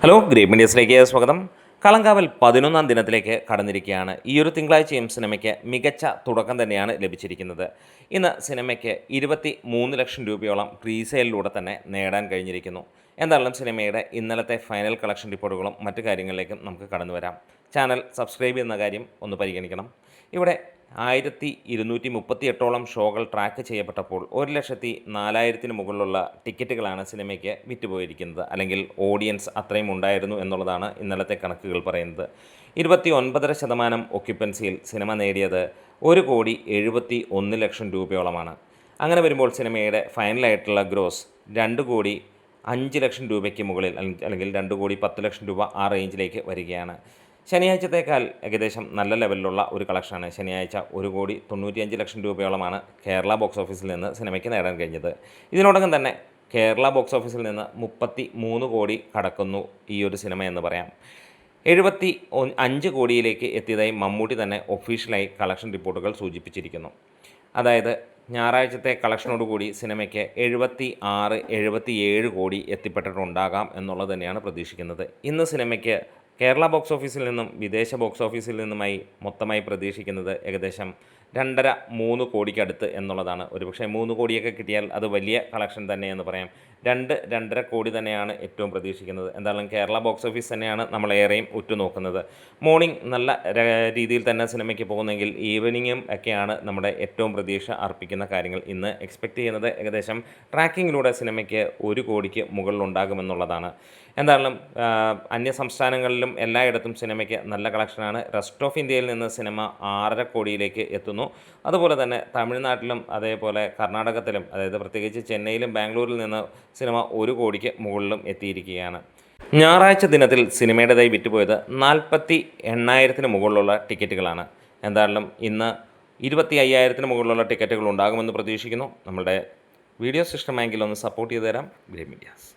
Hello great മീഡിയസിലേക്ക് സ്വാഗതം. കളങ്കാവൽ 11ാം ദിനത്തിലേക്ക് കടന്നിരിക്കുകയാണ്. ഈ ഒരു തിങ്കളാഴ്ചയും സിനിമയ്ക്ക് മികച്ച തുടക്കം തന്നെയാണ് ലഭിച്ചിരിക്കുന്നത്. ഇന്ന് സിനിമയ്ക്ക് 23 ലക്ഷം രൂപയോളം പ്രീസെയിലിലൂടെ തന്നെ നേടാൻ കഴിഞ്ഞിരിക്കുന്നു. എന്തായാലും സിനിമയുടെ ഇന്നലത്തെ ഫൈനൽ കളക്ഷൻ റിപ്പോർട്ടുകളും മറ്റു കാര്യങ്ങളിലേക്കും നമുക്ക് കടന്നു വരാം. ചാനൽ സബ്സ്ക്രൈബ് ചെയ്യുന്ന കാര്യം ഒന്ന് പരിഗണിക്കണം. ഇവിടെ 1238ഓളം ഷോകൾ ട്രാക്ക് ചെയ്യപ്പെട്ടപ്പോൾ 1,04,000 മുകളിലുള്ള ടിക്കറ്റുകളാണ് സിനിമയ്ക്ക് വിറ്റുപോയിരിക്കുന്നത്. അല്ലെങ്കിൽ ഓഡിയൻസ് അത്രയും ഉണ്ടായിരുന്നു എന്നുള്ളതാണ് ഇന്നലത്തെ കണക്കുകൾ പറയുന്നത്. 29.5% ഒക്യുപ്പൻസിയിൽ സിനിമ നേടിയത് 1,71,00,000 രൂപയോളമാണ്. അങ്ങനെ വരുമ്പോൾ സിനിമയുടെ ഫൈനലായിട്ടുള്ള ഗ്രോസ് 2,05,00,000 രൂപയ്ക്ക് മുകളിൽ അല്ലെങ്കിൽ 2,10,00,000 രൂപ ആ റേഞ്ചിലേക്ക് വരികയാണ്. ശനിയാഴ്ചത്തേക്കാൾ ഏകദേശം നല്ല ലെവലിലുള്ള ഒരു കളക്ഷനാണ്. ശനിയാഴ്ച 1,95,00,000 രൂപയോളമാണ് കേരള ബോക്സ് ഓഫീസിൽ നിന്ന് സിനിമയ്ക്ക് നേടാൻ കഴിഞ്ഞത്. ഇതിനോടകം തന്നെ കേരള ബോക്സ് ഓഫീസിൽ നിന്ന് 33 കോടി കടക്കുന്നു ഈ ഒരു സിനിമ എന്ന് പറയാം. 75 കോടിയിലേക്ക് എത്തിയതായി മമ്മൂട്ടി തന്നെ ഒഫീഷ്യലായി കളക്ഷൻ റിപ്പോർട്ടുകൾ സൂചിപ്പിച്ചിരിക്കുന്നു. അതായത് ഞായറാഴ്ചത്തെ കളക്ഷനോടുകൂടി സിനിമയ്ക്ക് 76-77 കോടി എത്തിപ്പെട്ടിട്ടുണ്ടാകാം എന്നുള്ളത് തന്നെയാണ് പ്രതീക്ഷിക്കുന്നത്. ഇന്ന് സിനിമയ്ക്ക് കേരള ബോക്സ് ഓഫീസിൽ നിന്നും വിദേശ ബോക്സ് ഓഫീസിൽ നിന്നുമായി മൊത്തമായി പ്രതീക്ഷിക്കുന്നത് ഏകദേശം 2.5-3 കോടിക്കടുത്ത് എന്നുള്ളതാണ്. ഒരുപക്ഷെ 3 കോടിയൊക്കെ കിട്ടിയാൽ അത് വലിയ കളക്ഷൻ തന്നെയെന്ന് പറയാം. 2-2.5 കോടി തന്നെയാണ് ഏറ്റവും പ്രതീക്ഷിക്കുന്നത്. എന്തായാലും കേരള ബോക്സ് ഓഫീസ് തന്നെയാണ് നമ്മളേറെയും ഉറ്റുനോക്കുന്നത്. മോർണിംഗ് നല്ല രീതിയിൽ തന്നെ സിനിമയ്ക്ക് പോകുന്നെങ്കിൽ ഈവനിങ്ങും ഒക്കെയാണ് നമ്മുടെ ഏറ്റവും പ്രതീക്ഷ അർപ്പിക്കുന്ന കാര്യങ്ങൾ. ഇന്ന് എക്സ്പെക്റ്റ് ചെയ്യുന്നത് ഏകദേശം ട്രാക്കിങ്ങിലൂടെ സിനിമയ്ക്ക് 1 കോടിക്ക് മുകളിലുണ്ടാകുമെന്നുള്ളതാണ്. എന്തായാലും അന്യ സംസ്ഥാനങ്ങളിലും എല്ലായിടത്തും സിനിമയ്ക്ക് നല്ല കളക്ഷനാണ്. റെസ്റ്റ് ഓഫ് ഇന്ത്യയിൽ നിന്ന് സിനിമ 6.5 കോടിയിലേക്ക് എത്തുന്നു. അതുപോലെ തന്നെ തമിഴ്നാട്ടിലും അതേപോലെ കർണാടകത്തിലും, അതായത് പ്രത്യേകിച്ച് ചെന്നൈയിലും ബാംഗ്ലൂരിൽ നിന്ന് സിനിമ 1 കോടിക്ക് മുകളിലും എത്തിയിരിക്കുകയാണ്. ഞായറാഴ്ച ദിനത്തിൽ സിനിമയുടേതായി വിറ്റുപോയത് 48,000 മുകളിലുള്ള ടിക്കറ്റുകളാണ്. എന്തായാലും ഇന്ന് 25,000 മുകളിലുള്ള ടിക്കറ്റുകൾ ഉണ്ടാകുമെന്ന് പ്രതീക്ഷിക്കുന്നു. നമ്മുടെ വീഡിയോസ് ഇഷ്ടമായെങ്കിൽ ഒന്ന് സപ്പോർട്ട് ചെയ്തു തരാം. Great medias.